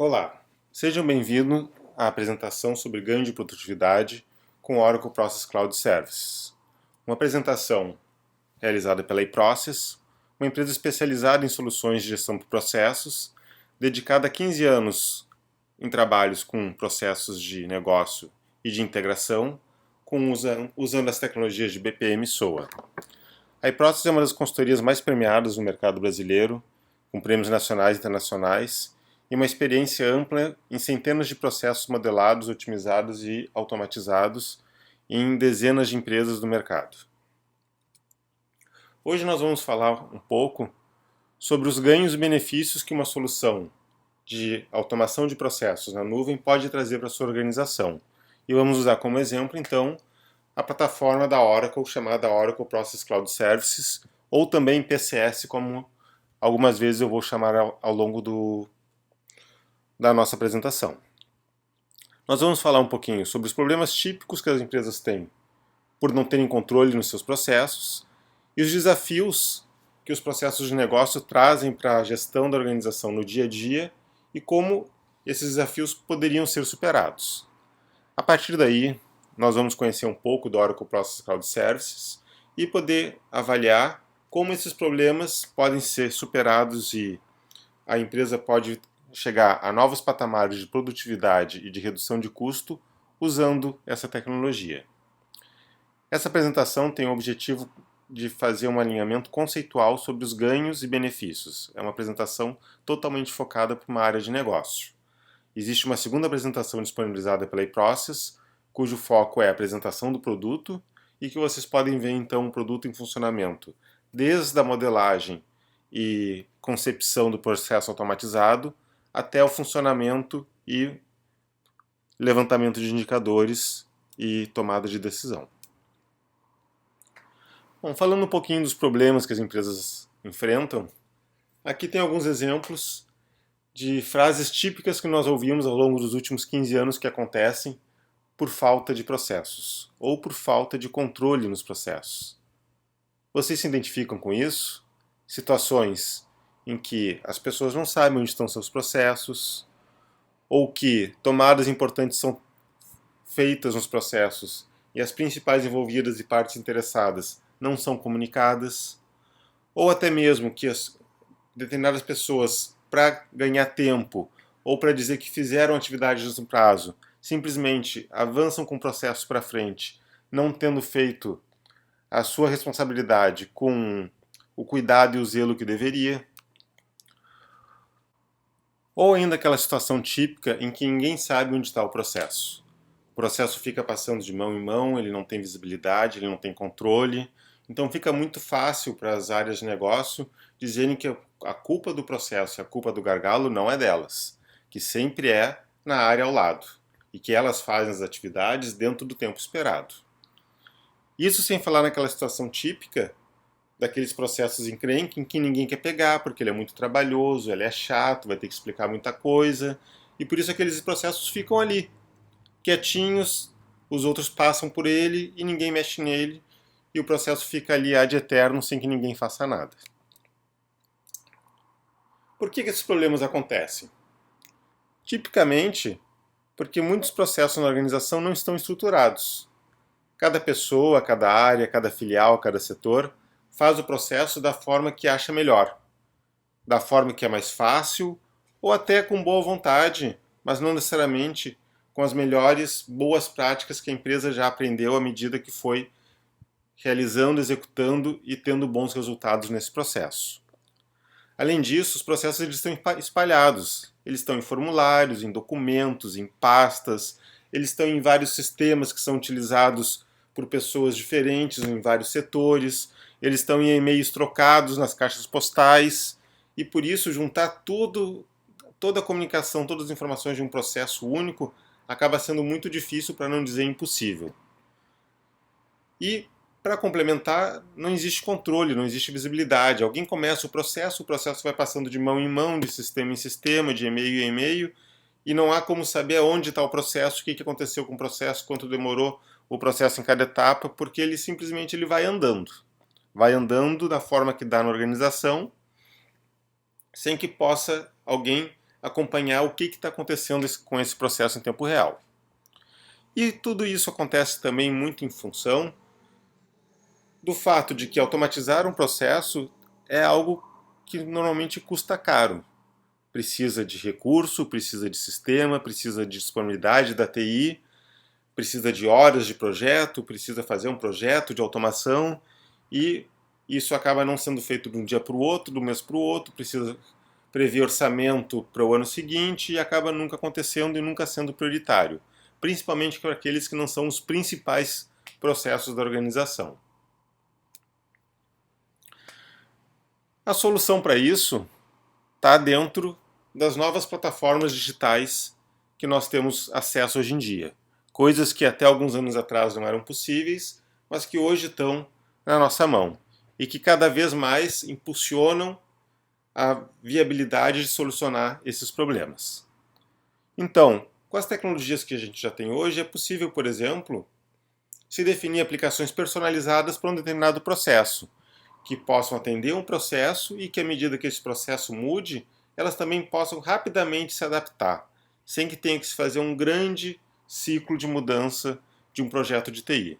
Olá, sejam bem-vindos à apresentação sobre ganho de produtividade com Oracle Process Cloud Services. Uma apresentação realizada pela eProcess, uma empresa especializada em soluções de gestão de processos, dedicada a 15 anos em trabalhos com processos de negócio e de integração, usando as tecnologias de BPM e SOA. A eProcess é uma das consultorias mais premiadas no mercado brasileiro, com prêmios nacionais e internacionais, e uma experiência ampla em centenas de processos modelados, otimizados e automatizados em dezenas de empresas do mercado. Hoje nós vamos falar um pouco sobre os ganhos e benefícios que uma solução de automação de processos na nuvem pode trazer para a sua organização. E vamos usar como exemplo, então, a plataforma da Oracle, chamada Oracle Process Cloud Services, ou também PCS, como algumas vezes eu vou chamar ao longo da nossa apresentação. Nós vamos falar um pouquinho sobre os problemas típicos que as empresas têm por não terem controle nos seus processos e os desafios que os processos de negócio trazem para a gestão da organização no dia a dia e como esses desafios poderiam ser superados. A partir daí, nós vamos conhecer um pouco do Oracle Process Cloud Services e poder avaliar como esses problemas podem ser superados e a empresa pode chegar a novos patamares de produtividade e de redução de custo usando essa tecnologia. Essa apresentação tem o objetivo de fazer um alinhamento conceitual sobre os ganhos e benefícios. É uma apresentação totalmente focada para uma área de negócio. Existe uma segunda apresentação disponibilizada pela eProcess, cujo foco é a apresentação do produto e que vocês podem ver então o produto em funcionamento, desde a modelagem e concepção do processo automatizado até o funcionamento e levantamento de indicadores e tomada de decisão. Bom, falando um pouquinho dos problemas que as empresas enfrentam, aqui tem alguns exemplos de frases típicas que nós ouvimos ao longo dos últimos 15 anos que acontecem por falta de processos ou por falta de controle nos processos. Vocês se identificam com isso? Situações em que as pessoas não sabem onde estão seus processos, ou que tomadas importantes são feitas nos processos e as principais envolvidas e partes interessadas não são comunicadas, ou até mesmo que determinadas pessoas, para ganhar tempo ou para dizer que fizeram atividades no prazo, simplesmente avançam com o processo para frente, não tendo feito a sua responsabilidade com o cuidado e o zelo que deveria. Ou ainda aquela situação típica em que ninguém sabe onde está o processo. O processo fica passando de mão em mão, ele não tem visibilidade, ele não tem controle. Então fica muito fácil para as áreas de negócio dizerem que a culpa do processo e a culpa do gargalo não é delas, que sempre é na área ao lado e que elas fazem as atividades dentro do tempo esperado. Isso sem falar naquela situação típica daqueles processos encrenque em que ninguém quer pegar, porque ele é muito trabalhoso, ele é chato, vai ter que explicar muita coisa, e por isso aqueles processos ficam ali, quietinhos, os outros passam por ele e ninguém mexe nele, e o processo fica ali ad eterno sem que ninguém faça nada. Por que esses problemas acontecem? Tipicamente, porque muitos processos na organização não estão estruturados. Cada pessoa, cada área, cada filial, cada setor faz o processo da forma que acha melhor, da forma que é mais fácil, ou até com boa vontade, mas não necessariamente com as melhores boas práticas que a empresa já aprendeu à medida que foi realizando, executando e tendo bons resultados nesse processo. Além disso, os processos eles estão espalhados. Eles estão em formulários, em documentos, em pastas, eles estão em vários sistemas que são utilizados por pessoas diferentes em vários setores, eles estão em e-mails trocados nas caixas postais, e por isso juntar toda a comunicação, todas as informações de um processo único acaba sendo muito difícil, para não dizer impossível. E, para complementar, não existe controle, não existe visibilidade. Alguém começa o processo vai passando de mão em mão, de sistema em sistema, de e-mail em e-mail, e não há como saber aonde está o processo, o que aconteceu com o processo, quanto demorou o processo em cada etapa, porque ele simplesmente vai andando. Vai andando da forma que dá na organização, sem que possa alguém acompanhar o que está acontecendo com esse processo em tempo real. E tudo isso acontece também muito em função do fato de que automatizar um processo é algo que normalmente custa caro. Precisa de recurso, precisa de sistema, precisa de disponibilidade da TI, precisa de horas de projeto, precisa fazer um projeto de automação e isso acaba não sendo feito de um dia para o outro, do mês para o outro, precisa prever orçamento para o ano seguinte e acaba nunca acontecendo e nunca sendo prioritário, principalmente para aqueles que não são os principais processos da organização. A solução para isso está dentro das novas plataformas digitais que nós temos acesso hoje em dia. Coisas que até alguns anos atrás não eram possíveis, mas que hoje estão na nossa mão e que cada vez mais impulsionam a viabilidade de solucionar esses problemas. Então, com as tecnologias que a gente já tem hoje, é possível, por exemplo, se definir aplicações personalizadas para um determinado processo, que possam atender um processo e que, à medida que esse processo mude, elas também possam rapidamente se adaptar, sem que tenha que se fazer um grande ciclo de mudança de um projeto de TI.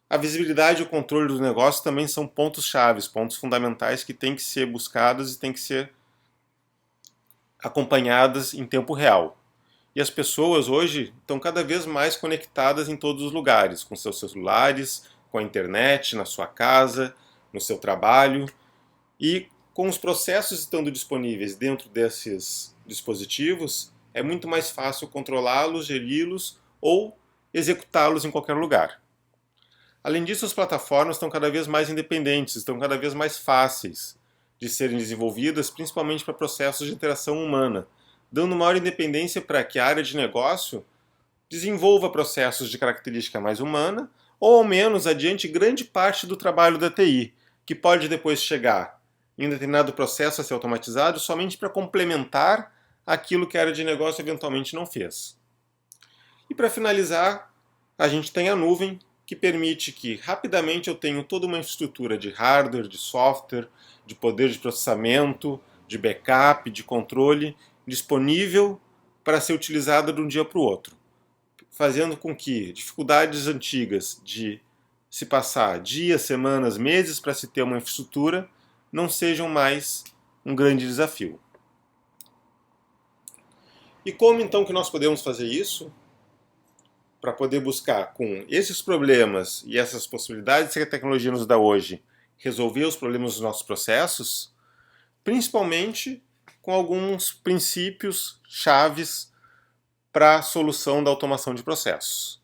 A visibilidade e o controle do negócio também são pontos chaves, pontos fundamentais que têm que ser buscados e têm que ser acompanhadas em tempo real. E as pessoas hoje estão cada vez mais conectadas em todos os lugares, com seus celulares, com a internet, na sua casa, no seu trabalho. E com os processos estando disponíveis dentro desses dispositivos, é muito mais fácil controlá-los, geri-los ou executá-los em qualquer lugar. Além disso, as plataformas estão cada vez mais independentes, estão cada vez mais fáceis de serem desenvolvidas, principalmente para processos de interação humana, dando maior independência para que a área de negócio desenvolva processos de característica mais humana, ou ao menos adiante grande parte do trabalho da TI, que pode depois chegar em um determinado processo a ser automatizado somente para complementar aquilo que a área de negócio eventualmente não fez. E para finalizar, a gente tem a nuvem, que permite que rapidamente eu tenha toda uma infraestrutura de hardware, de software, de poder de processamento, de backup, de controle, disponível para ser utilizada de um dia para o outro, fazendo com que dificuldades antigas de se passar dias, semanas, meses para se ter uma infraestrutura não sejam mais um grande desafio. E como então que nós podemos fazer isso? Para poder buscar com esses problemas e essas possibilidades que a tecnologia nos dá hoje, resolver os problemas dos nossos processos, principalmente com alguns princípios chaves para a solução da automação de processos.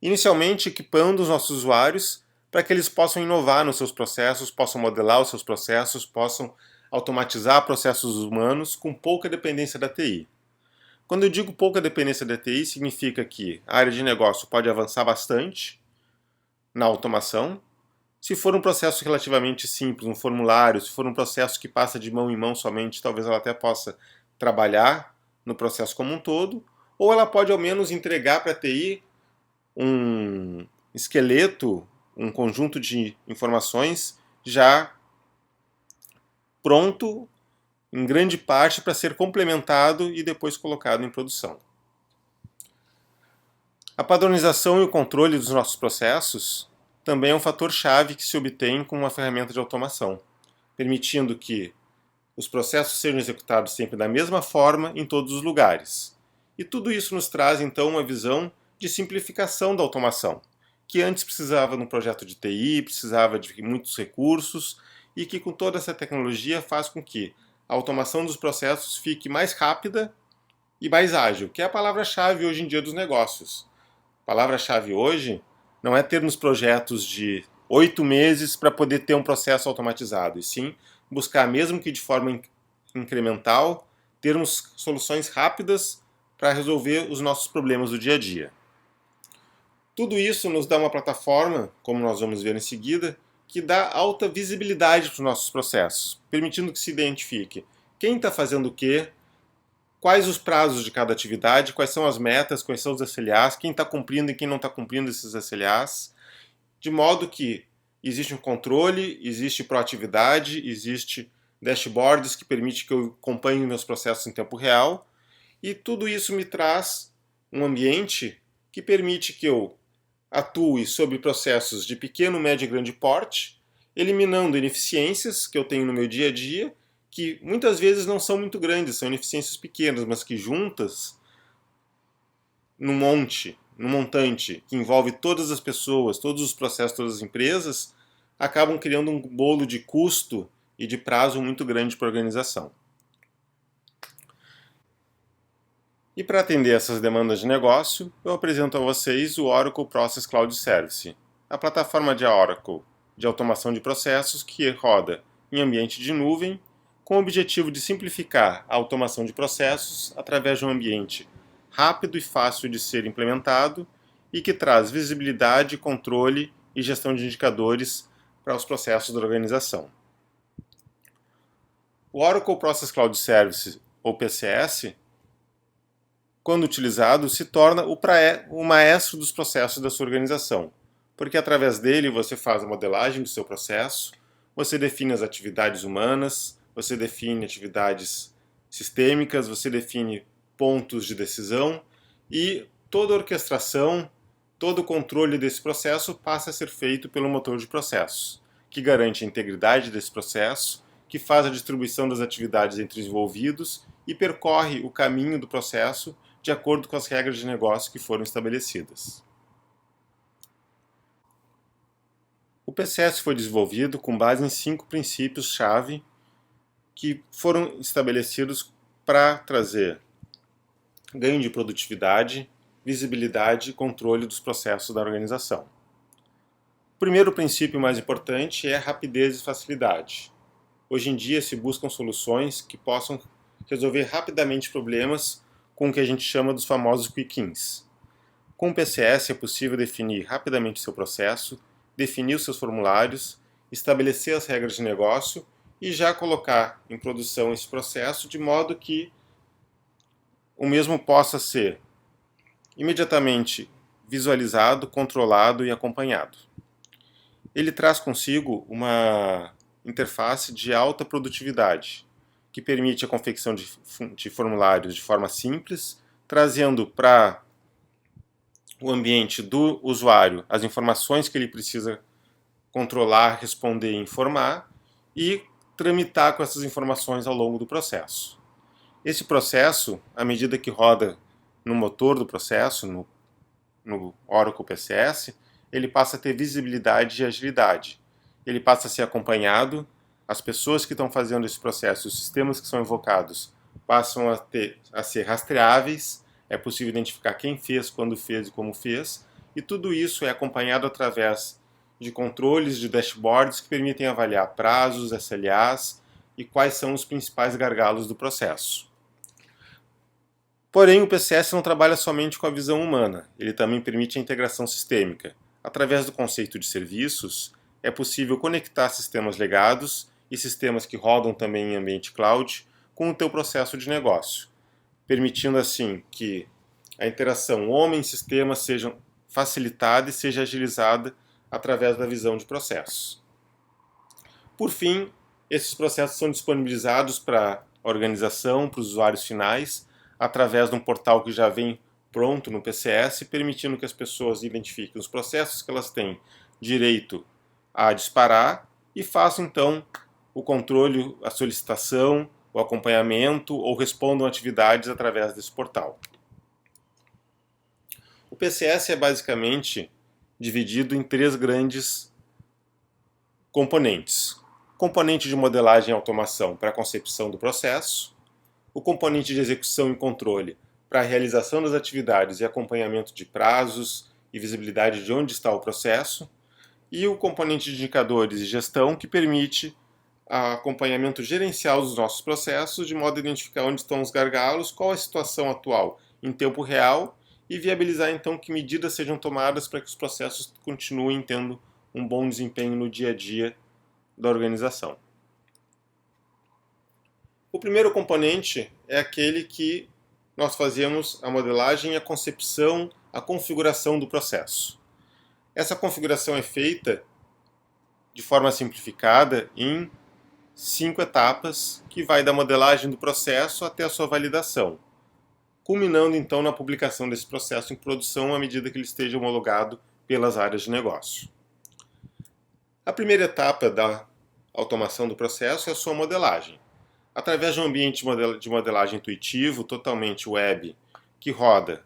Inicialmente, equipando os nossos usuários para que eles possam inovar nos seus processos, possam modelar os seus processos, possam automatizar processos humanos com pouca dependência da TI. Quando eu digo pouca dependência da TI, significa que a área de negócio pode avançar bastante na automação. Se for um processo relativamente simples, um formulário, se for um processo que passa de mão em mão somente, talvez ela até possa trabalhar no processo como um todo, ou ela pode ao menos entregar para a TI um esqueleto, um conjunto de informações já pronto em grande parte para ser complementado e depois colocado em produção. A padronização e o controle dos nossos processos também é um fator chave que se obtém com uma ferramenta de automação, permitindo que os processos sejam executados sempre da mesma forma em todos os lugares. E tudo isso nos traz então uma visão de simplificação da automação, que antes precisava de um projeto de TI, precisava de muitos recursos, e que com toda essa tecnologia faz com que a automação dos processos fique mais rápida e mais ágil, que é a palavra-chave hoje em dia dos negócios. A palavra-chave hoje não é termos projetos de 8 meses para poder ter um processo automatizado, e sim buscar, mesmo que de forma incremental, termos soluções rápidas para resolver os nossos problemas do dia a dia. Tudo isso nos dá uma plataforma, como nós vamos ver em seguida, que dá alta visibilidade para os nossos processos, permitindo que se identifique quem está fazendo o quê, quais os prazos de cada atividade, quais são as metas, quais são os SLAs, quem está cumprindo e quem não está cumprindo esses SLAs, de modo que existe um controle, existe proatividade, existe dashboards que permitem que eu acompanhe meus processos em tempo real, e tudo isso me traz um ambiente que permite que eu atue sobre processos de pequeno, médio e grande porte, eliminando ineficiências que eu tenho no meu dia a dia, que muitas vezes não são muito grandes, são ineficiências pequenas, mas que juntas, num montante que envolve todas as pessoas, todos os processos, todas as empresas, acabam criando um bolo de custo e de prazo muito grande para a organização. E para atender essas demandas de negócio, eu apresento a vocês o Oracle Process Cloud Service, a plataforma de Oracle de automação de processos que roda em ambiente de nuvem, com o objetivo de simplificar a automação de processos através de um ambiente rápido e fácil de ser implementado e que traz visibilidade, controle e gestão de indicadores para os processos da organização. O Oracle Process Cloud Service, ou PCS, quando utilizado, se torna o maestro dos processos da sua organização, porque através dele você faz a modelagem do seu processo, você define as atividades humanas, você define atividades sistêmicas, você define pontos de decisão e toda a orquestração, todo o controle desse processo passa a ser feito pelo motor de processos, que garante a integridade desse processo, que faz a distribuição das atividades entre os envolvidos e percorre o caminho do processo de acordo com as regras de negócio que foram estabelecidas. O PCS foi desenvolvido com base em 5 princípios-chave que foram estabelecidos para trazer ganho de produtividade, visibilidade e controle dos processos da organização. O primeiro princípio mais importante é a rapidez e facilidade. Hoje em dia se buscam soluções que possam resolver rapidamente problemas com o que a gente chama dos famosos quick wins. Com o PCS é possível definir rapidamente seu processo, definir os seus formulários, estabelecer as regras de negócio e já colocar em produção esse processo de modo que o mesmo possa ser imediatamente visualizado, controlado e acompanhado. Ele traz consigo uma interface de alta produtividade, que permite a confecção de formulários de forma simples, trazendo para o ambiente do usuário as informações que ele precisa controlar, responder e informar, e tramitar com essas informações ao longo do processo. Esse processo, à medida que roda no motor do processo, no Oracle PCS, ele passa a ter visibilidade e agilidade. Ele passa a ser acompanhado, as pessoas que estão fazendo esse processo, os sistemas que são invocados, passam a ser rastreáveis, é possível identificar quem fez, quando fez e como fez, e tudo isso é acompanhado através de controles de dashboards que permitem avaliar prazos, SLAs e quais são os principais gargalos do processo. Porém, o PCS não trabalha somente com a visão humana, ele também permite a integração sistêmica. Através do conceito de serviços, é possível conectar sistemas legados e sistemas que rodam também em ambiente cloud com o teu processo de negócio, permitindo assim que a interação homem-sistema seja facilitada e seja agilizada através da visão de processos. Por fim, esses processos são disponibilizados para a organização, para os usuários finais, através de um portal que já vem pronto no PCS, permitindo que as pessoas identifiquem os processos que elas têm direito a disparar e façam então o controle, a solicitação, o acompanhamento ou respondam atividades através desse portal. O PCS é basicamente dividido em 3 grandes componentes. O componente de modelagem e automação para a concepção do processo, o componente de execução e controle para a realização das atividades e acompanhamento de prazos e visibilidade de onde está o processo, e o componente de indicadores e gestão que permite acompanhamento gerencial dos nossos processos, de modo a identificar onde estão os gargalos, qual é a situação atual em tempo real e viabilizar então que medidas sejam tomadas para que os processos continuem tendo um bom desempenho no dia a dia da organização. O primeiro componente é aquele que nós fazemos a modelagem, a concepção, a configuração do processo. Essa configuração é feita de forma simplificada em 5 etapas que vai da modelagem do processo até a sua validação, culminando então na publicação desse processo em produção à medida que ele esteja homologado pelas áreas de negócio. A primeira etapa da automação do processo é a sua modelagem. Através de um ambiente de modelagem intuitivo, totalmente web, que roda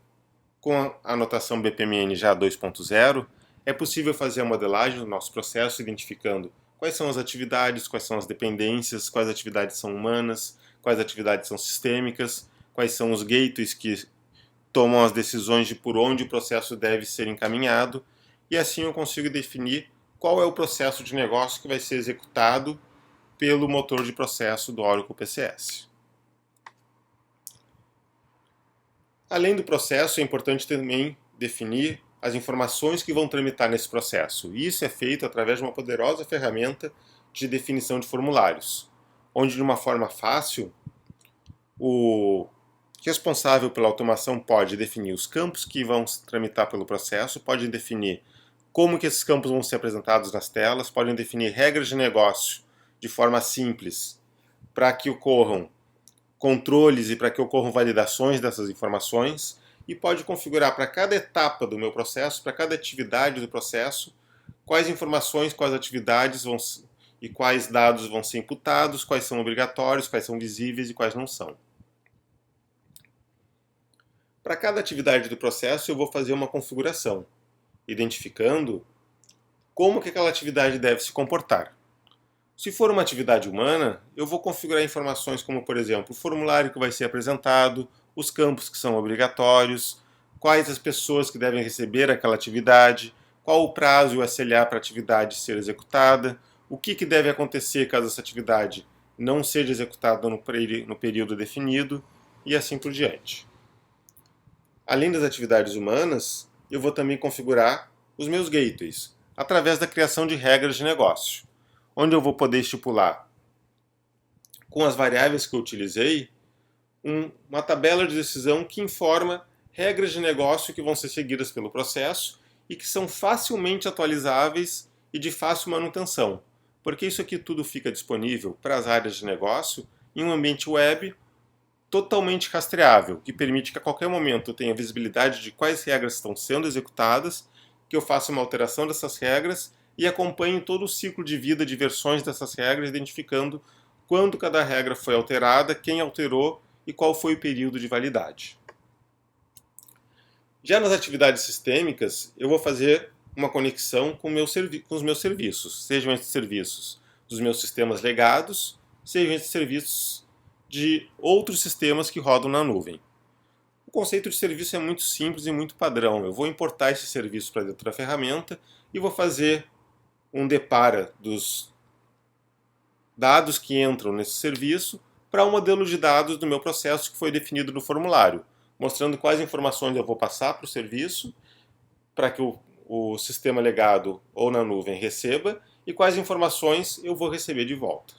com a anotação BPMN já 2.0, é possível fazer a modelagem do nosso processo, identificando quais são as atividades, quais são as dependências, quais atividades são humanas, quais atividades são sistêmicas, quais são os gateways que tomam as decisões de por onde o processo deve ser encaminhado, e assim eu consigo definir qual é o processo de negócio que vai ser executado pelo motor de processo do Oracle PCS. Além do processo, é importante também definir as informações que vão tramitar nesse processo. Isso é feito através de uma poderosa ferramenta de definição de formulários, onde de uma forma fácil o responsável pela automação pode definir os campos que vão tramitar pelo processo, pode definir como que esses campos vão ser apresentados nas telas, podem definir regras de negócio de forma simples para que ocorram controles e para que ocorram validações dessas informações, e pode configurar para cada etapa do meu processo, para cada atividade do processo, quais informações, quais atividades e quais dados vão ser imputados, quais são obrigatórios, quais são visíveis e quais não são. Para cada atividade do processo eu vou fazer uma configuração, identificando como que aquela atividade deve se comportar. Se for uma atividade humana, eu vou configurar informações como, por exemplo, o formulário que vai ser apresentado, os campos que são obrigatórios, quais as pessoas que devem receber aquela atividade, qual o prazo e o SLA para a atividade ser executada, o que deve acontecer caso essa atividade não seja executada no período definido, e assim por diante. Além das atividades humanas, eu vou também configurar os meus gateways, através da criação de regras de negócio, onde eu vou poder estipular, com as variáveis que eu utilizei, uma tabela de decisão que informa regras de negócio que vão ser seguidas pelo processo e que são facilmente atualizáveis e de fácil manutenção, porque isso aqui tudo fica disponível para as áreas de negócio em um ambiente web totalmente rastreável, que permite que a qualquer momento eu tenha visibilidade de quais regras estão sendo executadas, que eu faça uma alteração dessas regras e acompanhe todo o ciclo de vida de versões dessas regras, identificando quando cada regra foi alterada, quem alterou e qual foi o período de validade. Já nas atividades sistêmicas, eu vou fazer uma conexão com os meus serviços, sejam esses serviços dos meus sistemas legados, sejam esses serviços de outros sistemas que rodam na nuvem. O conceito de serviço é muito simples e muito padrão. Eu vou importar esse serviço para dentro da ferramenta e vou fazer um depara dos dados que entram nesse serviço para o modelo de dados do meu processo que foi definido no formulário, mostrando quais informações eu vou passar para o serviço, para que o sistema legado ou na nuvem receba, e quais informações eu vou receber de volta.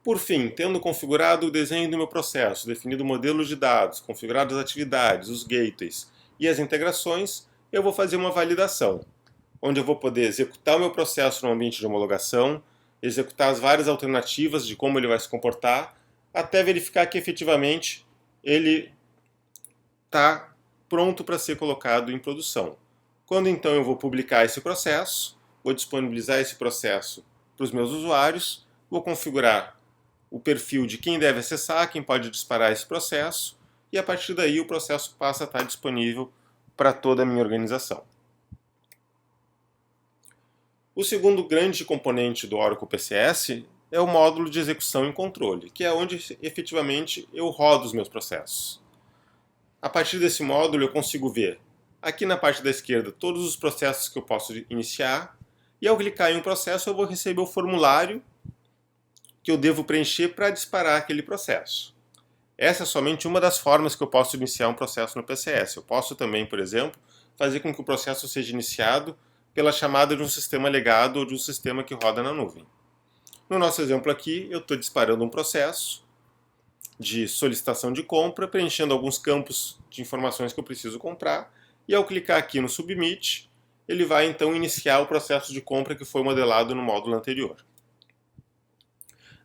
Por fim, tendo configurado o desenho do meu processo, definido o modelo de dados, configurado as atividades, os gateways e as integrações, eu vou fazer uma validação, onde eu vou poder executar o meu processo no ambiente de homologação, executar as várias alternativas de como ele vai se comportar, até verificar que efetivamente ele está pronto para ser colocado em produção. Quando então eu vou publicar esse processo, vou disponibilizar esse processo para os meus usuários, vou configurar o perfil de quem deve acessar, quem pode disparar esse processo, e a partir daí o processo passa a estar disponível para toda a minha organização. O segundo grande componente do Oracle PCS é o módulo de execução e controle, que é onde efetivamente eu rodo os meus processos. A partir desse módulo eu consigo ver, aqui na parte da esquerda, todos os processos que eu posso iniciar, e ao clicar em um processo eu vou receber o formulário que eu devo preencher para disparar aquele processo. Essa é somente uma das formas que eu posso iniciar um processo no PCS. Eu posso também, por exemplo, fazer com que o processo seja iniciado pela chamada de um sistema legado ou de um sistema que roda na nuvem. No nosso exemplo aqui, eu estou disparando um processo de solicitação de compra, preenchendo alguns campos de informações que eu preciso comprar, e ao clicar aqui no Submit, ele vai então iniciar o processo de compra que foi modelado no módulo anterior.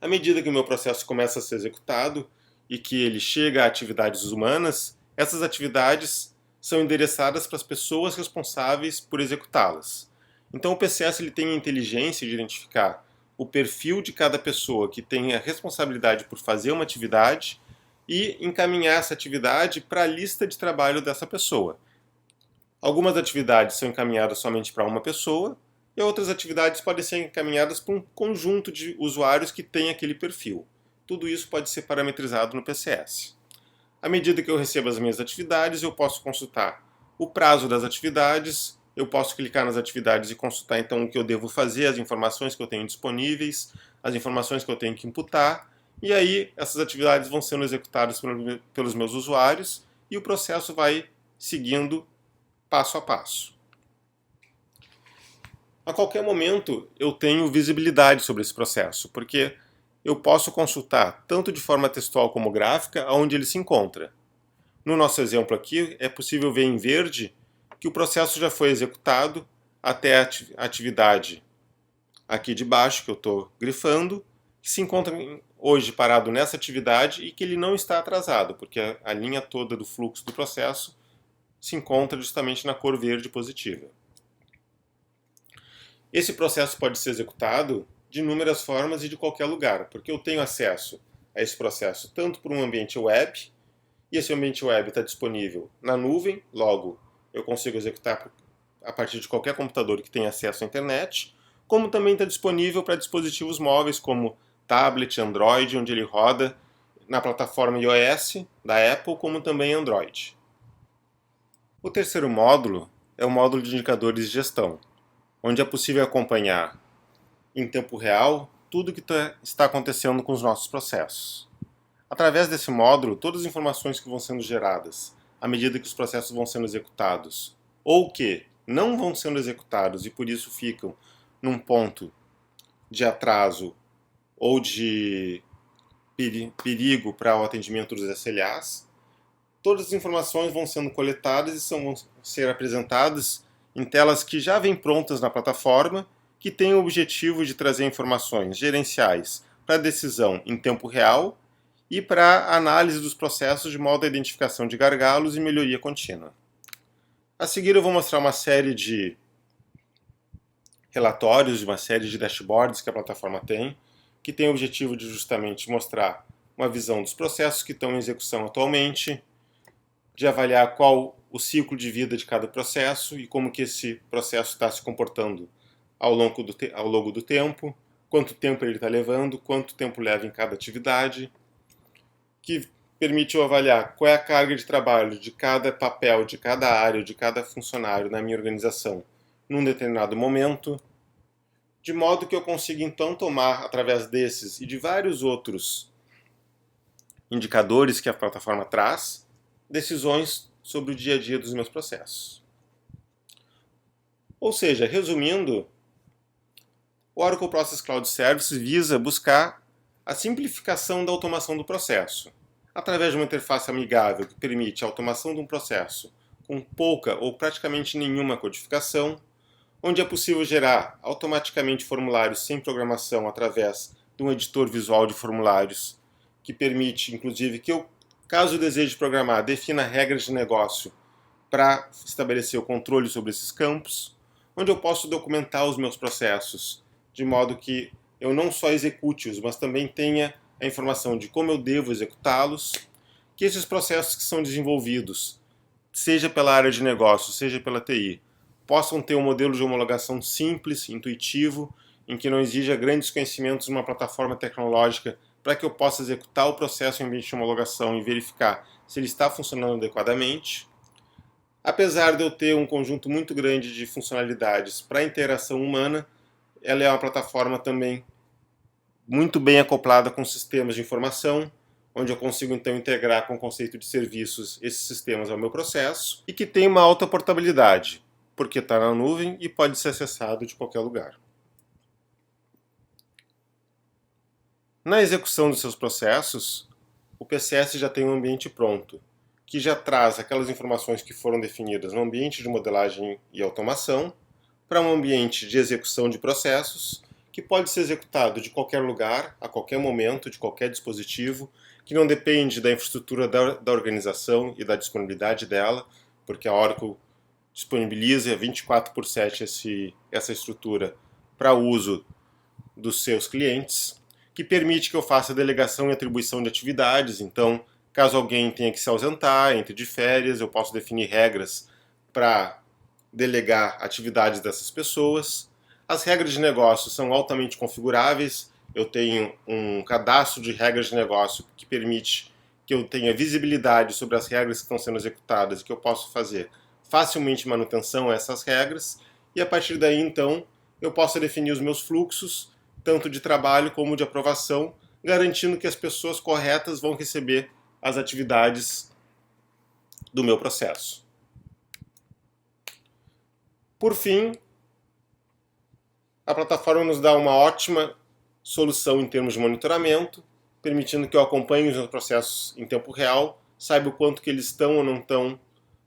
À medida que o meu processo começa a ser executado e que ele chega a atividades humanas, essas atividades são endereçadas para as pessoas responsáveis por executá-las. Então o PCS ele tem a inteligência de identificar o perfil de cada pessoa que tem a responsabilidade por fazer uma atividade e encaminhar essa atividade para a lista de trabalho dessa pessoa. Algumas atividades são encaminhadas somente para uma pessoa e outras atividades podem ser encaminhadas para um conjunto de usuários que tem aquele perfil. Tudo isso pode ser parametrizado no PCS. À medida que eu recebo as minhas atividades, eu posso consultar o prazo das atividades, eu posso clicar nas atividades e consultar então o que eu devo fazer, as informações que eu tenho disponíveis, as informações que eu tenho que imputar, e aí essas atividades vão sendo executadas pelos meus usuários e o processo vai seguindo passo a passo. A qualquer momento eu tenho visibilidade sobre esse processo, porque eu posso consultar tanto de forma textual como gráfica onde ele se encontra. No nosso exemplo aqui, é possível ver em verde que o processo já foi executado até a atividade aqui de baixo, que eu estou grifando, que se encontra hoje parado nessa atividade e que ele não está atrasado, porque a linha toda do fluxo do processo se encontra justamente na cor verde positiva. Esse processo pode ser executado de inúmeras formas e de qualquer lugar, porque eu tenho acesso a esse processo tanto por um ambiente web, e esse ambiente web está disponível na nuvem, logo eu consigo executar a partir de qualquer computador que tenha acesso à internet, como também está disponível para dispositivos móveis como tablet, Android, onde ele roda na plataforma iOS da Apple, como também Android. O terceiro módulo é o módulo de indicadores de gestão, onde é possível acompanhar em tempo real tudo o que está acontecendo com os nossos processos. Através desse módulo, todas as informações que vão sendo geradas à medida que os processos vão sendo executados, ou que não vão sendo executados e por isso ficam num ponto de atraso ou de perigo para o atendimento dos SLAs, todas as informações vão sendo coletadas e vão ser apresentadas em telas que já vêm prontas na plataforma, que têm o objetivo de trazer informações gerenciais para decisão em tempo real e para análise dos processos de modo a identificação de gargalos e melhoria contínua. A seguir eu vou mostrar uma série de relatórios, uma série de dashboards que a plataforma tem, que tem o objetivo de justamente mostrar uma visão dos processos que estão em execução atualmente, de avaliar qual o ciclo de vida de cada processo e como que esse processo está se comportando ao longo do tempo, quanto tempo ele está levando, quanto tempo leva em cada atividade, que permite eu avaliar qual é a carga de trabalho de cada papel, de cada área, de cada funcionário na minha organização num determinado momento, de modo que eu consiga então tomar, através desses e de vários outros indicadores que a plataforma traz, decisões sobre o dia a dia dos meus processos. Ou seja, resumindo, o Oracle Process Cloud Services visa buscar a simplificação da automação do processo, através de uma interface amigável que permite a automação de um processo com pouca ou praticamente nenhuma codificação, onde é possível gerar automaticamente formulários sem programação através de um editor visual de formulários, que permite, inclusive, que eu, caso deseje programar, defina regras de negócio para estabelecer o controle sobre esses campos, onde eu posso documentar os meus processos, de modo que eu não só execute-os, mas também tenha a informação de como eu devo executá-los, que esses processos que são desenvolvidos, seja pela área de negócio, seja pela TI, possam ter um modelo de homologação simples, intuitivo, em que não exija grandes conhecimentos de uma plataforma tecnológica para que eu possa executar o processo em ambiente de homologação e verificar se ele está funcionando adequadamente. Apesar de eu ter um conjunto muito grande de funcionalidades para a interação humana, ela é uma plataforma também muito bem acoplada com sistemas de informação, onde eu consigo então integrar com o conceito de serviços esses sistemas ao meu processo, e que tem uma alta portabilidade, porque está na nuvem e pode ser acessado de qualquer lugar. Na execução dos seus processos, o PCS já tem um ambiente pronto, que já traz aquelas informações que foram definidas no ambiente de modelagem e automação para um ambiente de execução de processos, que pode ser executado de qualquer lugar, a qualquer momento, de qualquer dispositivo, que não depende da infraestrutura da organização e da disponibilidade dela, porque a Oracle disponibiliza 24/7 essa estrutura para uso dos seus clientes, que permite que eu faça delegação e atribuição de atividades. Então, caso alguém tenha que se ausentar, entre de férias, eu posso definir regras para delegar atividades dessas pessoas. As regras de negócio são altamente configuráveis. Eu tenho um cadastro de regras de negócio que permite que eu tenha visibilidade sobre as regras que estão sendo executadas e que eu posso fazer facilmente manutenção a essas regras. E a partir daí, então, eu posso definir os meus fluxos, tanto de trabalho como de aprovação, garantindo que as pessoas corretas vão receber as atividades do meu processo. Por fim, a plataforma nos dá uma ótima solução em termos de monitoramento, permitindo que eu acompanhe os meus processos em tempo real, saiba o quanto que eles estão ou não estão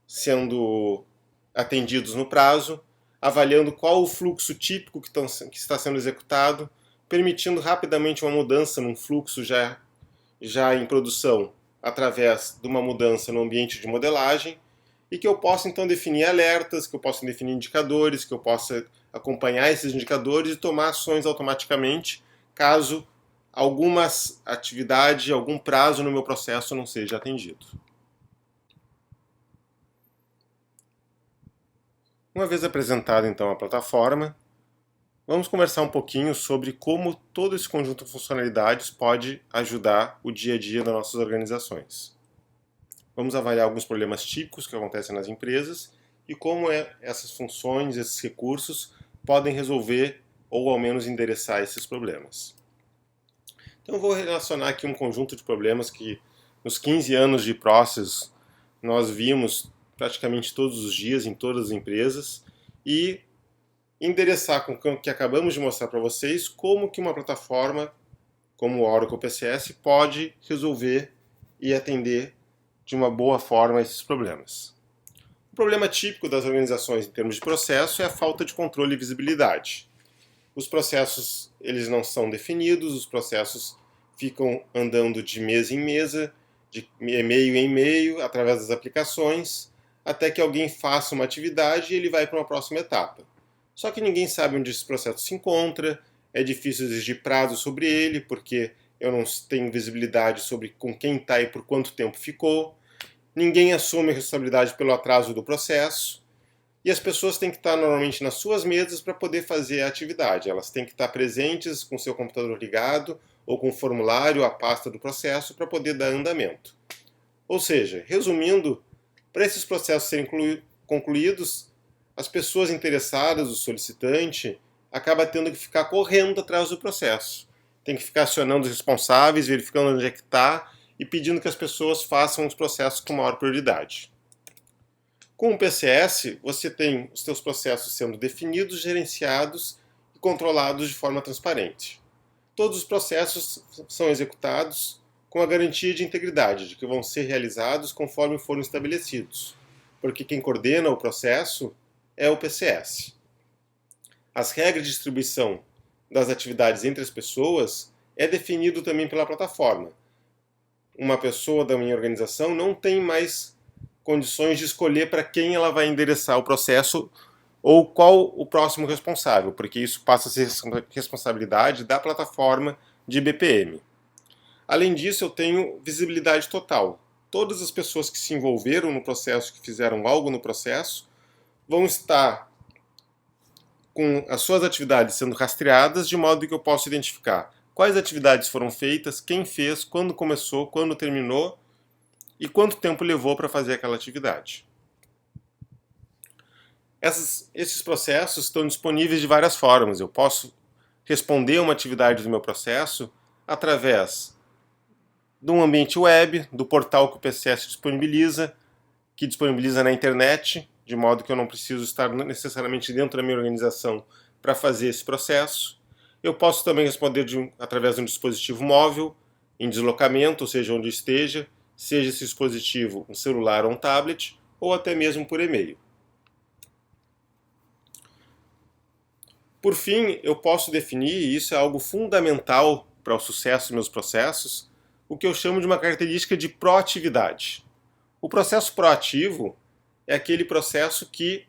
sendo atendidos no prazo, avaliando qual o fluxo típico que está sendo executado, permitindo rapidamente uma mudança num fluxo já em produção através de uma mudança no ambiente de modelagem, e que eu possa então definir alertas, que eu possa definir indicadores, que eu possa acompanhar esses indicadores e tomar ações automaticamente caso alguma atividade, algum prazo no meu processo não seja atendido. Uma vez apresentada então a plataforma, vamos conversar um pouquinho sobre como todo esse conjunto de funcionalidades pode ajudar o dia a dia das nossas organizações. Vamos avaliar alguns problemas típicos que acontecem nas empresas e como essas funções, esses recursos podem resolver ou ao menos endereçar esses problemas. Então eu vou relacionar aqui um conjunto de problemas que nos 15 anos de Process nós vimos praticamente todos os dias em todas as empresas e endereçar com o que acabamos de mostrar para vocês como que uma plataforma como o Oracle PCS pode resolver e atender de uma boa forma esses problemas. O problema típico das organizações em termos de processo é a falta de controle e visibilidade. Os processos eles não são definidos, os processos ficam andando de mesa em mesa, de e-mail em e-mail, através das aplicações, até que alguém faça uma atividade e ele vai para uma próxima etapa. Só que ninguém sabe onde esse processo se encontra, é difícil exigir prazo sobre ele, porque eu não tenho visibilidade sobre com quem está e por quanto tempo ficou. Ninguém assume a responsabilidade pelo atraso do processo. E as pessoas têm que estar normalmente nas suas mesas para poder fazer a atividade. Elas têm que estar presentes com seu computador ligado ou com o formulário, a pasta do processo para poder dar andamento. Ou seja, resumindo, para esses processos serem concluídos, as pessoas interessadas, o solicitante, acaba tendo que ficar correndo atrás do processo. Tem que ficar acionando os responsáveis, verificando onde é que está e pedindo que as pessoas façam os processos com maior prioridade. Com o PCS, você tem os seus processos sendo definidos, gerenciados e controlados de forma transparente. Todos os processos são executados com a garantia de integridade, de que vão ser realizados conforme foram estabelecidos, porque quem coordena o processo é o PCS. As regras de distribuição das atividades entre as pessoas é definido também pela plataforma. Uma pessoa da minha organização não tem mais condições de escolher para quem ela vai endereçar o processo ou qual o próximo responsável, porque isso passa a ser responsabilidade da plataforma de BPM. Além disso, eu tenho visibilidade total. Todas as pessoas que se envolveram no processo, que fizeram algo no processo, vão estar com as suas atividades sendo rastreadas, de modo que eu possa identificar quais atividades foram feitas, quem fez, quando começou, quando terminou e quanto tempo levou para fazer aquela atividade. Esses processos estão disponíveis de várias formas. Eu posso responder uma atividade do meu processo através de um ambiente web, do portal que o PCS disponibiliza, que disponibiliza na internet, de modo que eu não preciso estar necessariamente dentro da minha organização para fazer esse processo. Eu posso também responder através de um dispositivo móvel, em deslocamento, ou seja, onde esteja, seja esse dispositivo um celular ou um tablet, ou até mesmo por e-mail. Por fim, eu posso definir, e isso é algo fundamental para o sucesso dos meus processos, o que eu chamo de uma característica de proatividade. O processo proativo é aquele processo que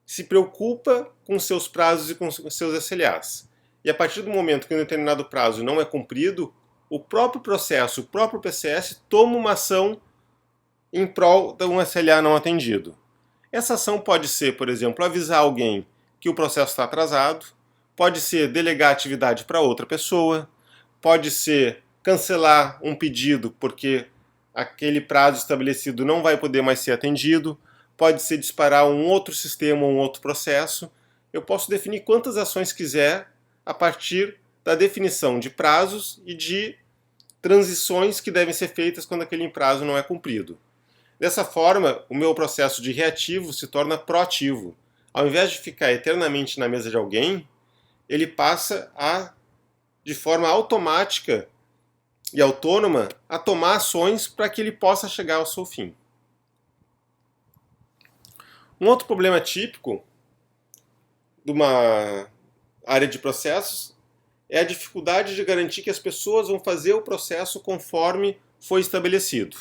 se preocupa com seus prazos e com seus SLAs. E a partir do momento que um determinado prazo não é cumprido, o próprio processo, o próprio PCS toma uma ação em prol de um SLA não atendido. Essa ação pode ser, por exemplo, avisar alguém que o processo está atrasado, pode ser delegar a atividade para outra pessoa, pode ser cancelar um pedido porque aquele prazo estabelecido não vai poder mais ser atendido, pode ser disparar um outro sistema, um outro processo. Eu posso definir quantas ações quiser a partir da definição de prazos e de transições que devem ser feitas quando aquele prazo não é cumprido. Dessa forma, o meu processo de reativo se torna proativo. Ao invés de ficar eternamente na mesa de alguém, ele passa a, de forma automática e autônoma, a tomar ações para que ele possa chegar ao seu fim. Um outro problema típico de uma área de processos é a dificuldade de garantir que as pessoas vão fazer o processo conforme foi estabelecido.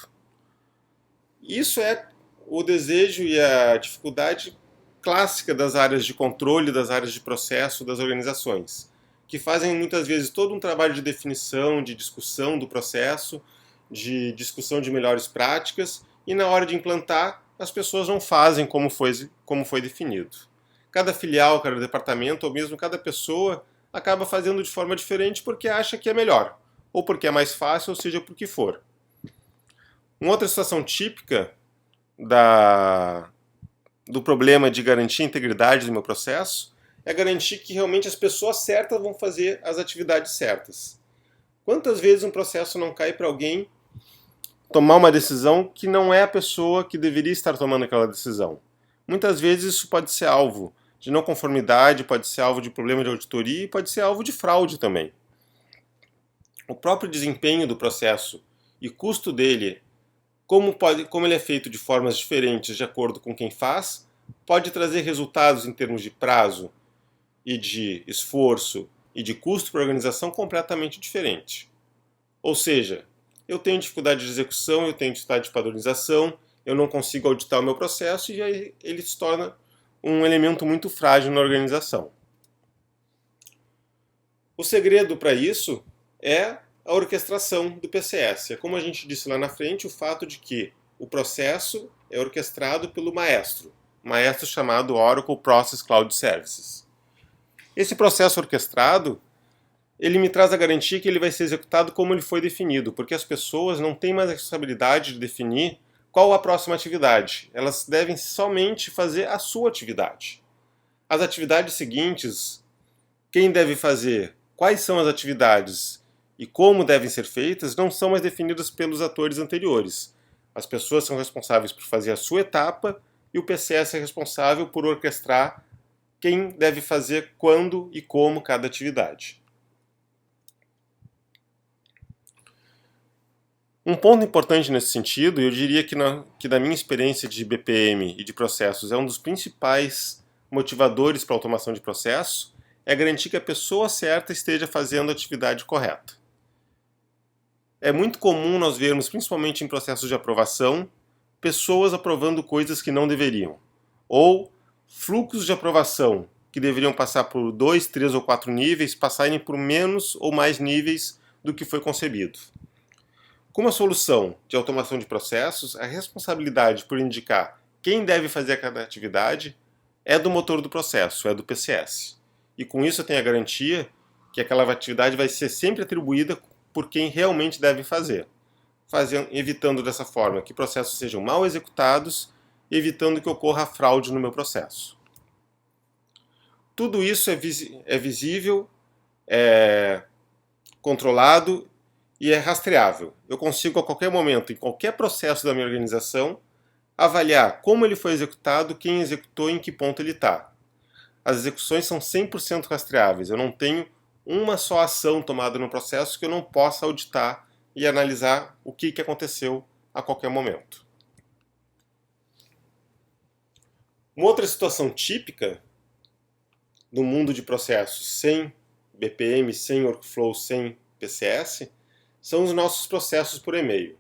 Isso é o desejo e a dificuldade clássica das áreas de controle, das áreas de processo, das organizações, que fazem muitas vezes todo um trabalho de definição, de discussão do processo, de discussão de melhores práticas, e na hora de implantar, as pessoas não fazem como foi definido. Cada filial, cada departamento, ou mesmo cada pessoa, acaba fazendo de forma diferente porque acha que é melhor, ou porque é mais fácil, ou seja, por que for. Uma outra situação típica do problema de garantir a integridade do meu processo é garantir que realmente as pessoas certas vão fazer as atividades certas. Quantas vezes um processo não cai para alguém tomar uma decisão que não é a pessoa que deveria estar tomando aquela decisão? Muitas vezes isso pode ser alvo de não conformidade, pode ser alvo de problema de auditoria e pode ser alvo de fraude também. O próprio desempenho do processo e custo dele, como ele é feito de formas diferentes de acordo com quem faz, pode trazer resultados em termos de prazo e de esforço e de custo para a organização completamente diferente. Ou seja, eu tenho dificuldade de execução, eu tenho dificuldade de padronização, eu não consigo auditar o meu processo e aí ele se torna um elemento muito frágil na organização. O segredo para isso é a orquestração do PCS. É como a gente disse lá na frente, o fato de que o processo é orquestrado pelo maestro chamado Oracle Process Cloud Services. Esse processo orquestrado, ele me traz a garantia que ele vai ser executado como ele foi definido, porque as pessoas não têm mais a responsabilidade de definir qual a próxima atividade. Elas devem somente fazer a sua atividade. As atividades seguintes, quem deve fazer, quais são as atividades e como devem ser feitas, não são mais definidas pelos atores anteriores. As pessoas são responsáveis por fazer a sua etapa e o PCS é responsável por orquestrar quem deve fazer quando e como cada atividade. Um ponto importante nesse sentido, eu diria que da minha experiência de BPM e de processos é um dos principais motivadores para a automação de processo, é garantir que a pessoa certa esteja fazendo a atividade correta. É muito comum nós vermos, principalmente em processos de aprovação, pessoas aprovando coisas que não deveriam, ou fluxos de aprovação que deveriam passar por 2, 3 ou 4 níveis, passarem por menos ou mais níveis do que foi concebido. Com a solução de automação de processos, a responsabilidade por indicar quem deve fazer cada atividade é do motor do processo, é do PCS. E com isso eu tenho a garantia que aquela atividade vai ser sempre atribuída por quem realmente deve fazer, evitando dessa forma que processos sejam mal executados e evitando que ocorra fraude no meu processo. Tudo isso é visível, é controlado e é rastreável. Eu consigo a qualquer momento, em qualquer processo da minha organização, avaliar como ele foi executado, quem executou e em que ponto ele está. As execuções são 100% rastreáveis. Eu não tenho uma só ação tomada no processo que eu não possa auditar e analisar o que aconteceu a qualquer momento. Uma outra situação típica do mundo de processos sem BPM, sem workflow, sem PCS, são os nossos processos por e-mail.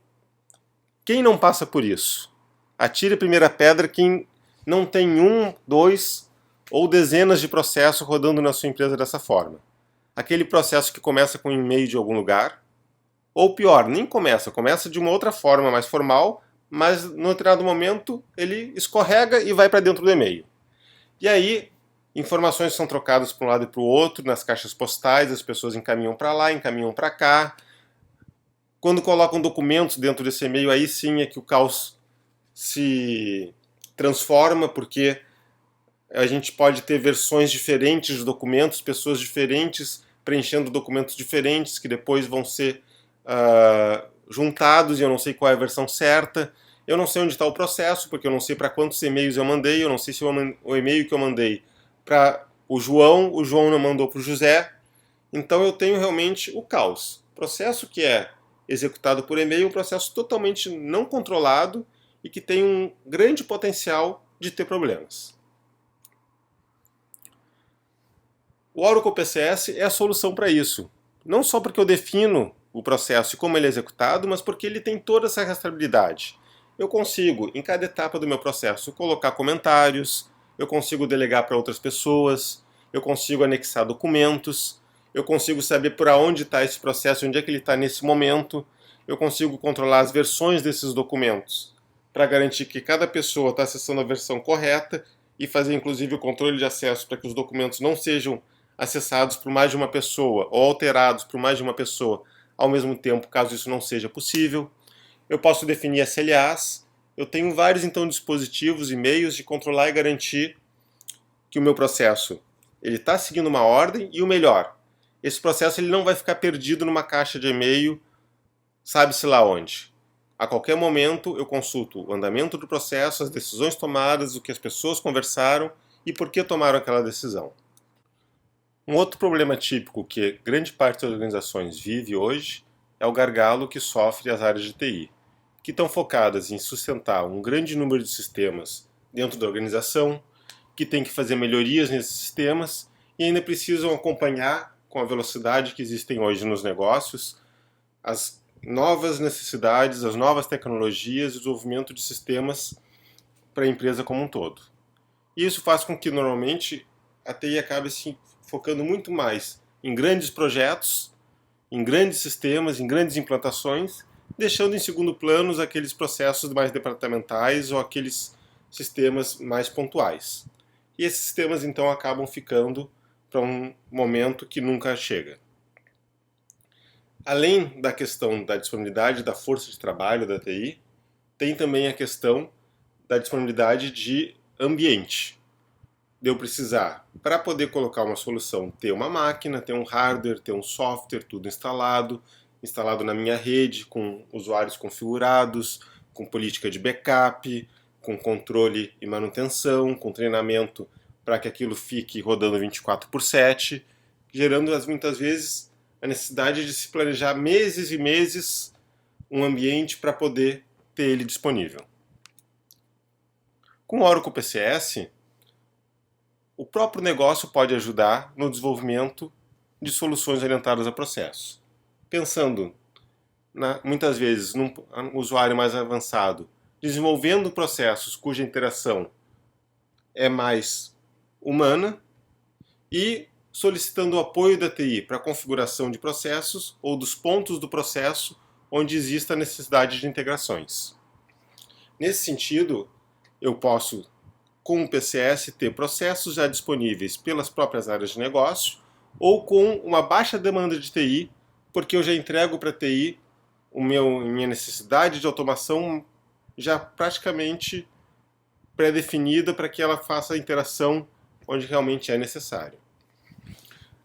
Quem não passa por isso? Atire a primeira pedra quem não tem um, dois ou dezenas de processos rodando na sua empresa dessa forma. Aquele processo que começa com um e-mail de algum lugar, ou pior, nem começa de uma outra forma mais formal, mas no determinado momento ele escorrega e vai para dentro do e-mail. E aí, informações são trocadas para um lado e para o outro, nas caixas postais, as pessoas encaminham para lá, encaminham para cá. Quando colocam documentos dentro desse e-mail, aí sim é que o caos se transforma, porque a gente pode ter versões diferentes de documentos, pessoas diferentes preenchendo documentos diferentes, que depois vão ser juntados, e eu não sei qual é a versão certa. Eu não sei onde está o processo, porque eu não sei para quantos e-mails eu mandei, eu não sei se o e-mail que eu mandei para o João não mandou para o José. Então eu tenho realmente o caos. Processo que é executado por e-mail, um processo totalmente não controlado e que tem um grande potencial de ter problemas. O Oracle PCS é a solução para isso. Não só porque eu defino o processo e como ele é executado, mas porque ele tem toda essa rastreabilidade. Eu consigo, em cada etapa do meu processo, colocar comentários, eu consigo delegar para outras pessoas, eu consigo anexar documentos, eu consigo saber por onde está esse processo, onde é que ele está nesse momento, eu consigo controlar as versões desses documentos, para garantir que cada pessoa está acessando a versão correta e fazer inclusive o controle de acesso para que os documentos não sejam acessados por mais de uma pessoa ou alterados por mais de uma pessoa ao mesmo tempo, caso isso não seja possível. Eu posso definir SLAs, eu tenho vários então dispositivos e meios de controlar e garantir que o meu processo ele está seguindo uma ordem e o melhor, esse processo ele não vai ficar perdido numa caixa de e-mail, sabe-se lá onde. A qualquer momento eu consulto o andamento do processo, as decisões tomadas, o que as pessoas conversaram e por que tomaram aquela decisão. Um outro problema típico que grande parte das organizações vive hoje é o gargalo que sofre as áreas de TI, que estão focadas em sustentar um grande número de sistemas dentro da organização, que tem que fazer melhorias nesses sistemas e ainda precisam acompanhar com a velocidade que existem hoje nos negócios as novas necessidades, as novas tecnologias e o desenvolvimento de sistemas para a empresa como um todo. E isso faz com que normalmente a TI acabe se focando muito mais em grandes projetos, em grandes sistemas, em grandes implantações, deixando em segundo plano aqueles processos mais departamentais ou aqueles sistemas mais pontuais. E esses sistemas então acabam ficando para um momento que nunca chega. Além da questão da disponibilidade da força de trabalho da TI, tem também a questão da disponibilidade de ambiente. De eu precisar, para poder colocar uma solução, ter uma máquina, ter um hardware, ter um software, tudo instalado na minha rede, com usuários configurados, com política de backup, com controle e manutenção, com treinamento para que aquilo fique rodando 24/7, gerando muitas vezes a necessidade de se planejar meses e meses um ambiente para poder ter ele disponível. Com o Oracle PCS, o próprio negócio pode ajudar no desenvolvimento de soluções orientadas a processo. Pensando, muitas vezes, num usuário mais avançado, desenvolvendo processos cuja interação é mais humana e solicitando o apoio da TI para a configuração de processos ou dos pontos do processo onde exista a necessidade de integrações. Nesse sentido, eu posso, com o PCS, ter processos já disponíveis pelas próprias áreas de negócio ou com uma baixa demanda de TI, porque eu já entrego para a TI minha necessidade de automação já praticamente pré-definida para que ela faça a interação onde realmente é necessário.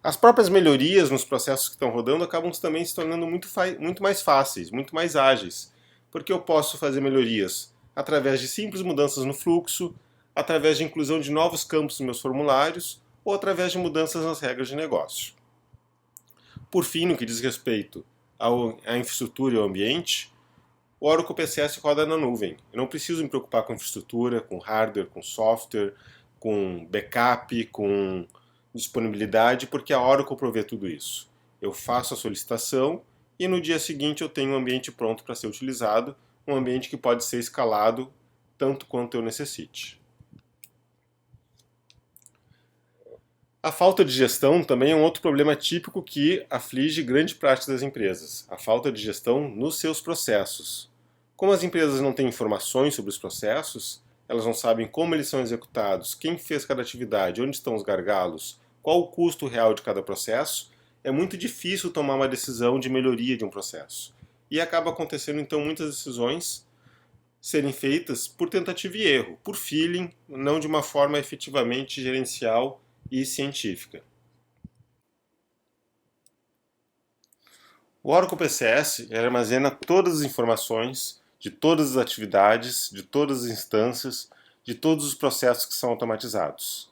As próprias melhorias nos processos que estão rodando acabam também se tornando muito mais fáceis, muito mais ágeis, porque eu posso fazer melhorias através de simples mudanças no fluxo, através de inclusão de novos campos nos meus formulários ou através de mudanças nas regras de negócio. Por fim, no que diz respeito à infraestrutura e ao ambiente, o Oracle PCS roda na nuvem. Eu não preciso me preocupar com infraestrutura, com hardware, com software, com backup, com disponibilidade, porque a Oracle provê tudo isso. Eu faço a solicitação e no dia seguinte eu tenho um ambiente pronto para ser utilizado, um ambiente que pode ser escalado tanto quanto eu necessite. A falta de gestão também é um outro problema típico que aflige grande parte das empresas. A falta de gestão nos seus processos. Como as empresas não têm informações sobre os processos, elas não sabem como eles são executados, quem fez cada atividade, onde estão os gargalos, qual o custo real de cada processo, é muito difícil tomar uma decisão de melhoria de um processo. E acaba acontecendo então muitas decisões serem feitas por tentativa e erro, por feeling, não de uma forma efetivamente gerencial e científica. O Oracle PCS armazena todas as informações de todas as atividades, de todas as instâncias, de todos os processos que são automatizados.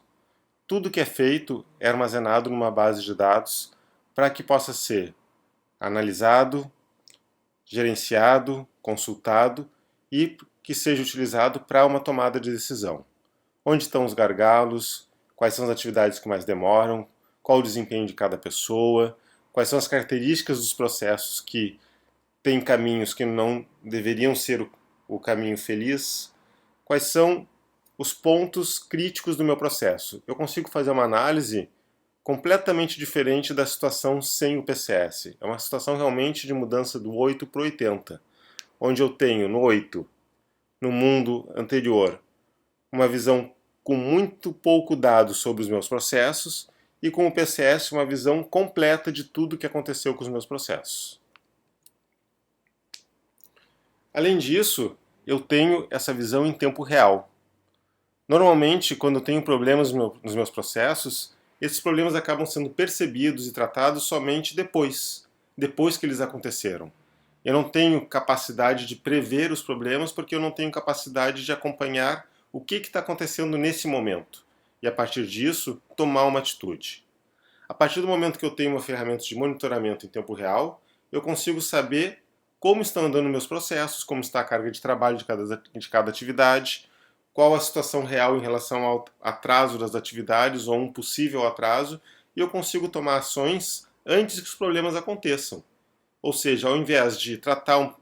Tudo que é feito é armazenado numa base de dados para que possa ser analisado, gerenciado, consultado e que seja utilizado para uma tomada de decisão. Onde estão os gargalos, quais são as atividades que mais demoram, qual o desempenho de cada pessoa, quais são as características dos processos que têm caminhos que não deveriam ser o caminho feliz, quais são os pontos críticos do meu processo. Eu consigo fazer uma análise completamente diferente da situação sem o PCS. É uma situação realmente de mudança do 8 para o 80, onde eu tenho no 8, no mundo anterior, uma visão com muito pouco dado sobre os meus processos e com o PCS uma visão completa de tudo o que aconteceu com os meus processos. Além disso, eu tenho essa visão em tempo real. Normalmente, quando eu tenho problemas nos meus processos, esses problemas acabam sendo percebidos e tratados somente depois que eles aconteceram. Eu não tenho capacidade de prever os problemas porque eu não tenho capacidade de acompanhar o que está acontecendo nesse momento. E a partir disso, tomar uma atitude. A partir do momento que eu tenho uma ferramenta de monitoramento em tempo real, eu consigo saber como estão andando meus processos, como está a carga de trabalho de cada atividade, qual a situação real em relação ao atraso das atividades ou um possível atraso, e eu consigo tomar ações antes que os problemas aconteçam. Ou seja, ao invés de tratar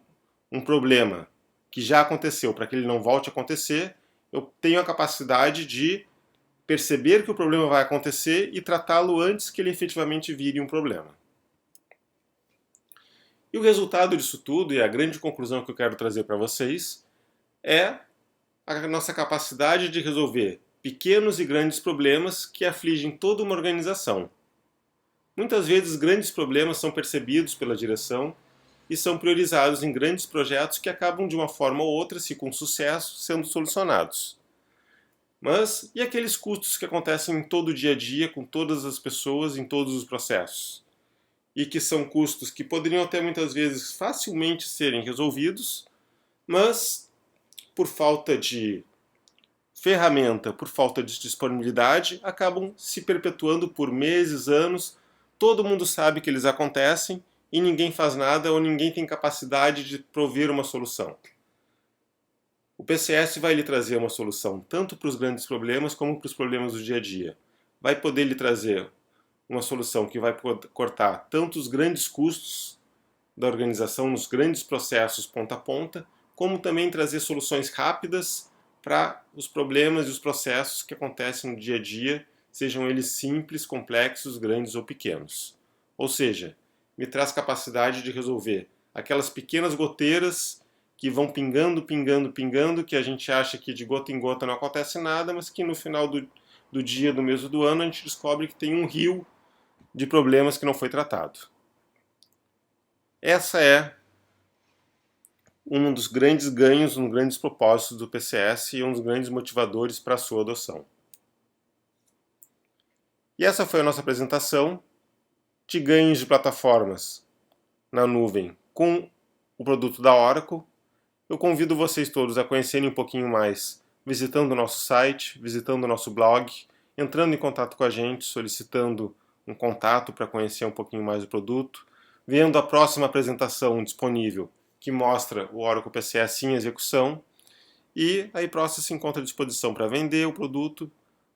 um problema que já aconteceu para que ele não volte a acontecer, eu tenho a capacidade de perceber que o problema vai acontecer e tratá-lo antes que ele efetivamente vire um problema. E o resultado disso tudo, e a grande conclusão que eu quero trazer para vocês, é a nossa capacidade de resolver pequenos e grandes problemas que afligem toda uma organização. Muitas vezes grandes problemas são percebidos pela direção e são priorizados em grandes projetos que acabam de uma forma ou outra, se com sucesso, sendo solucionados. Mas e aqueles custos que acontecem em todo o dia a dia, com todas as pessoas, em todos os processos? E que são custos que poderiam até muitas vezes facilmente serem resolvidos, mas por falta de ferramenta, por falta de disponibilidade, acabam se perpetuando por meses, anos. Todo mundo sabe que eles acontecem e ninguém faz nada ou ninguém tem capacidade de prover uma solução. O PCS vai lhe trazer uma solução tanto para os grandes problemas como para os problemas do dia a dia. Vai poder lhe trazer uma solução que vai cortar tanto os grandes custos da organização nos grandes processos ponta a ponta, como também trazer soluções rápidas para os problemas e os processos que acontecem no dia a dia, sejam eles simples, complexos, grandes ou pequenos. Ou seja, me traz capacidade de resolver aquelas pequenas goteiras que vão pingando, pingando, pingando, que a gente acha que de gota em gota não acontece nada, mas que no final do dia, do mês ou do ano, a gente descobre que tem um rio de problemas que não foi tratado. Essa é um dos grandes ganhos, um dos grandes propósitos do PCS e um dos grandes motivadores para a sua adoção. E essa foi a nossa apresentação de ganhos de plataformas na nuvem com o produto da Oracle. Eu convido vocês todos a conhecerem um pouquinho mais visitando o nosso site, visitando o nosso blog, entrando em contato com a gente, solicitando um contato para conhecer um pouquinho mais do produto, vendo a próxima apresentação disponível que mostra o Oracle PCS em execução, e aí próximo se encontra à disposição para vender o produto,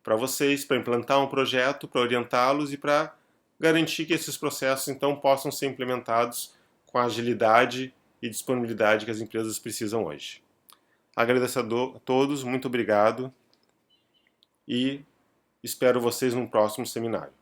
para vocês, para implantar um projeto, para orientá-los e para garantir que esses processos então possam ser implementados com a agilidade e disponibilidade que as empresas precisam hoje. Agradeço a todos, muito obrigado e espero vocês no próximo seminário.